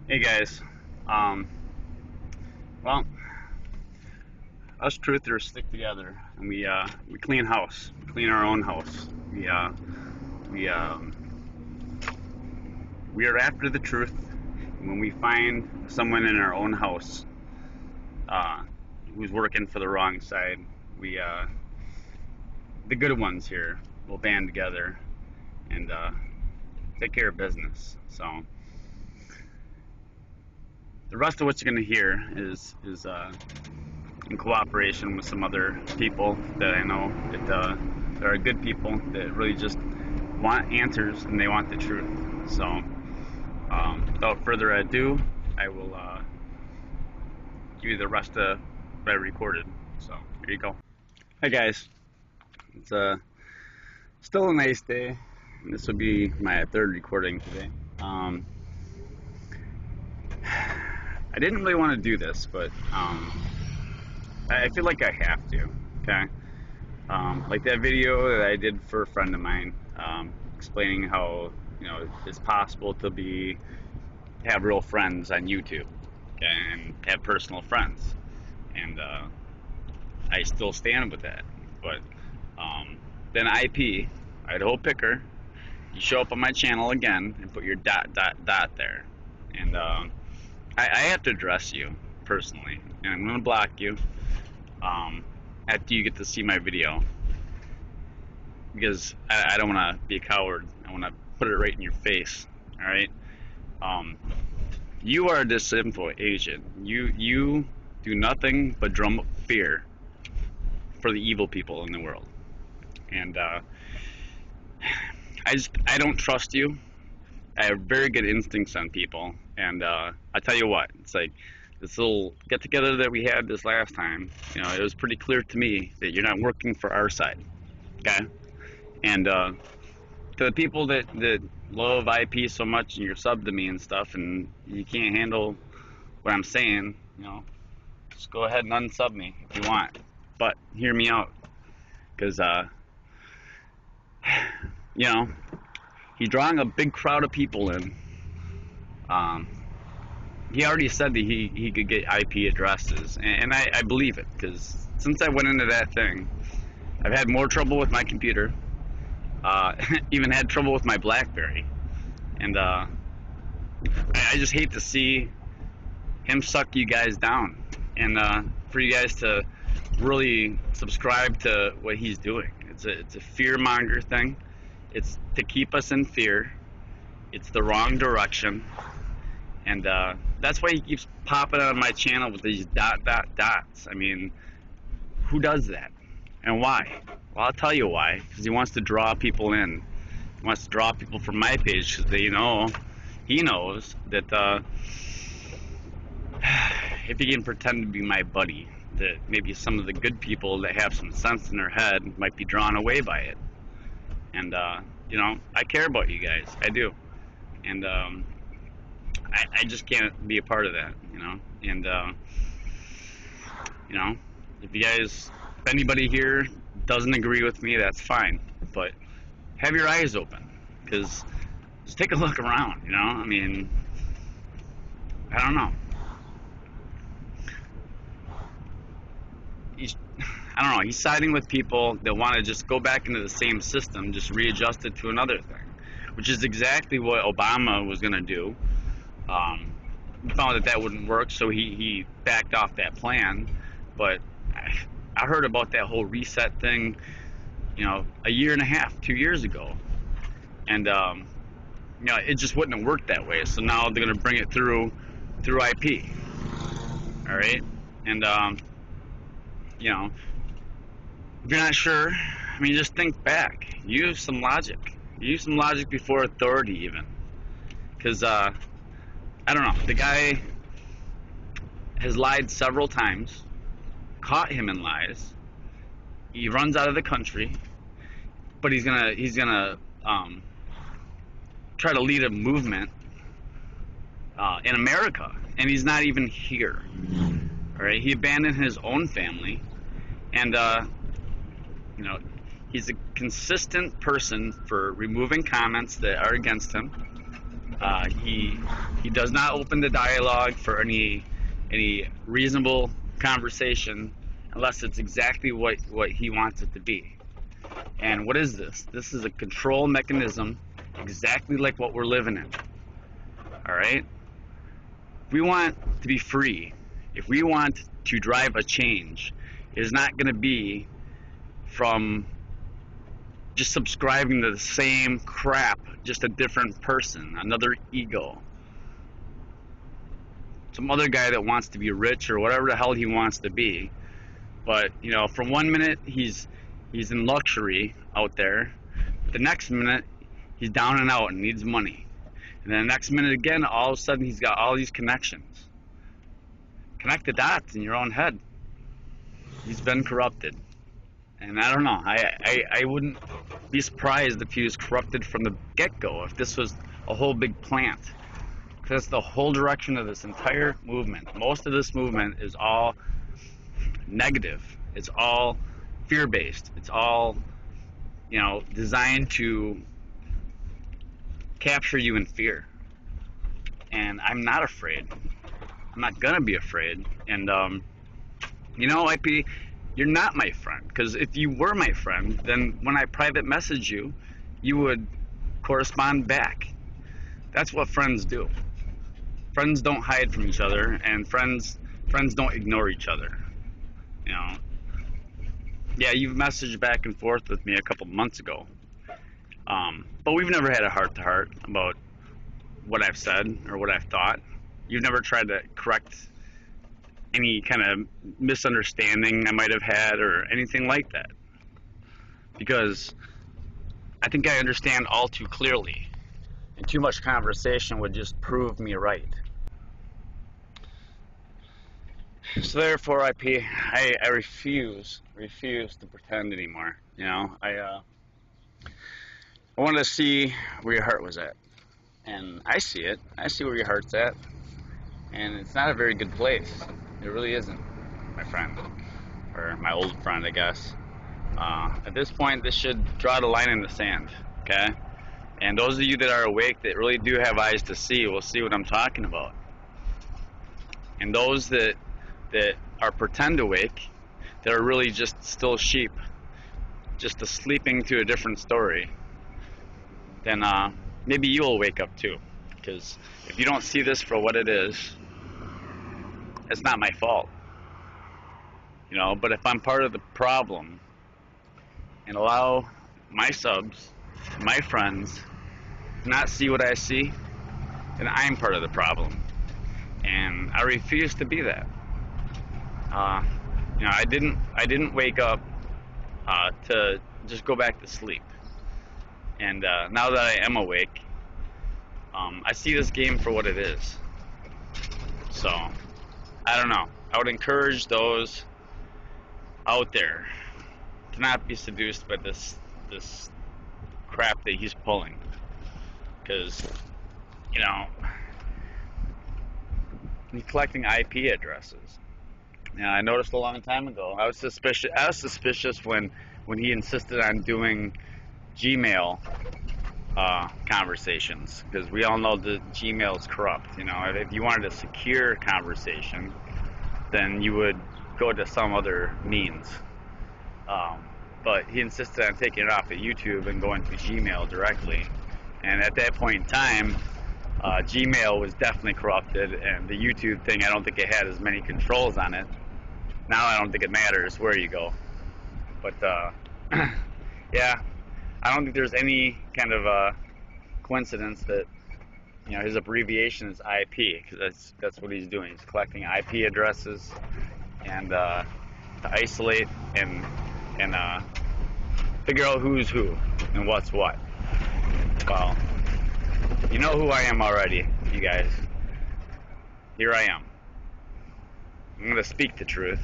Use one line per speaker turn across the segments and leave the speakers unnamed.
Hey guys, um, well, us truthers stick together, and we clean house, we clean our own house. We we are after the truth. When we find someone in our own house uh, who's working for the wrong side, we the good ones here will band together and take care of business. So the rest of what you're gonna hear is in cooperation with some other people that I know that are good people that really just want answers and they want the truth. So, without further ado, I will give you the rest of what I recorded. So, here you go. Hi guys, it's still a nice day. This will be my third recording today. I didn't really want to do this, but I feel like I have to. Okay. Like that video that I did for a friend of mine, explaining how it's possible to have real friends on YouTube, okay, and have personal friends, and I still stand with that. But then IP, Idaho Picker, you show up on my channel again and put your dot dot dot there, and I have to address you personally, and I'm gonna block you after you get to see my video, because I don't want to be a coward. I want to put it right in your face. All right. You are a disinfo agent. You do nothing but drum up fear for the evil people in the world, and I don't trust you. I have very good instincts on people, and I tell you what, it's like this little get together that we had this last time. It was pretty clear to me that you're not working for our side. Okay. And to the people that love IP so much and you're sub to me and stuff, and you can't handle what I'm saying, just go ahead and unsub me if you want. But hear me out, because he's drawing a big crowd of people in. He already said that he could get IP addresses, and I believe it, because since I went into that thing, I've had more trouble with my computer. Even had trouble with my BlackBerry, and I just hate to see him suck you guys down, and for you guys to really subscribe to what he's doing. It's a fear-monger thing. It's to keep us in fear. It's the wrong direction, and that's why he keeps popping on my channel with these dot dot dots. I mean, who does that? And why? Well, I'll tell you why. Because he wants to draw people in. He wants to draw people from my page, because he knows that if he can pretend to be my buddy, that maybe some of the good people that have some sense in their head might be drawn away by it. And I care about you guys. I do. And I just can't be a part of that. And if anybody here doesn't agree with me, that's fine, but have your eyes open, because just take a look around. I mean, I don't know. He's siding with people that want to just go back into the same system, just readjust it to another thing, which is exactly what Obama was going to do. He found that wouldn't work, so he backed off that plan. But I heard about that whole reset thing, a year and a half, 2 years ago, and it just wouldn't have worked that way. So now they're going to bring it through IP. All right, and if you're not sure, just think back. Use some logic. Use some logic before authority, even, because I don't know. The guy has lied several times. Caught him in lies. He runs out of the country, but he's gonna try to lead a movement in America, and he's not even here. All right, he abandoned his own family, and he's a consistent person for removing comments that are against him. He He does not open the dialogue for any reasonable conversation unless it's exactly what he wants it to be. And what is this? This is a control mechanism exactly like what we're living in. Alright? If we want to be free, if we want to drive a change, it is not going to be from just subscribing to the same crap, just a different person, another ego. Some other guy that wants to be rich or whatever the hell he wants to be. But, you know, from one minute he's in luxury out there, the next minute he's down and out and needs money. And then the next minute again, all of a sudden he's got all these connections. Connect the dots in your own head. He's been corrupted. And I don't know, I wouldn't be surprised if he was corrupted from the get-go, if this was a whole big plant. Because that's the whole direction of this entire movement. Most of this movement is all negative. It's all fear-based. It's all, you know, designed to capture you in fear. And I'm not afraid. I'm not gonna be afraid. And you know, IP, you're not my friend. Because if you were my friend, then when I private message you, you would correspond back. That's what friends do. Friends don't hide from each other, and friends don't ignore each other. You know. Yeah, you've messaged back and forth with me a couple months ago, but we've never had a heart-to-heart about what I've said or what I've thought. You've never tried to correct any kind of misunderstanding I might have had or anything like that, because I think I understand all too clearly, and too much conversation would just prove me right. So therefore, IP, I refuse to pretend anymore. You know, I wanted to see where your heart was at, and I see it. I see where your heart's at, and it's not a very good place. It really isn't, my friend, or my old friend, I guess. At this point, this should draw the line in the sand, okay? And those of you that are awake, that really do have eyes to see, will see what I'm talking about. And those that are pretend awake, that are really just still sheep, just sleeping to a different story, then maybe you'll wake up too. Because if you don't see this for what it is, it's not my fault. You know, but if I'm part of the problem and allow my subs, my friends, to not see what I see, then I'm part of the problem. And I refuse to be that. You know, I didn't wake up to just go back to sleep. And now that I am awake, I see this game for what it is. So, I don't know. I would encourage those out there to not be seduced by this crap that he's pulling. Because, you know, he's collecting IP addresses. Yeah, I noticed a long time ago. I was suspicious when he insisted on doing Gmail conversations, because we all know that Gmail is corrupt. You know, if you wanted a secure conversation, then you would go to some other means. But he insisted on taking it off of YouTube and going to Gmail directly. And at that point in time, Gmail was definitely corrupted, and the YouTube thing, I don't think it had as many controls on it. Now I don't think it matters where you go. But yeah, I don't think there's any kind of coincidence that, you know, his abbreviation is IP, because that's what he's doing. He's collecting IP addresses and to isolate and figure out who's who and what's what. Well, you know who I am already, you guys. Here I am. I'm going to speak the truth,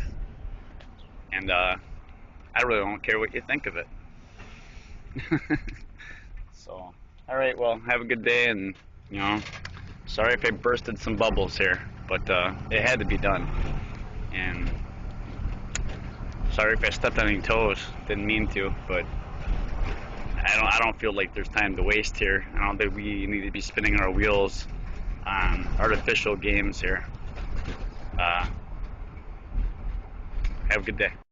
and I really don't care what you think of it. So, alright, well, have a good day, and, you know, sorry if I bursted some bubbles here, but it had to be done. And sorry if I stepped on any toes, didn't mean to, but I don't feel like there's time to waste here. I don't think we need to be spinning our wheels on artificial games here. Have a good day.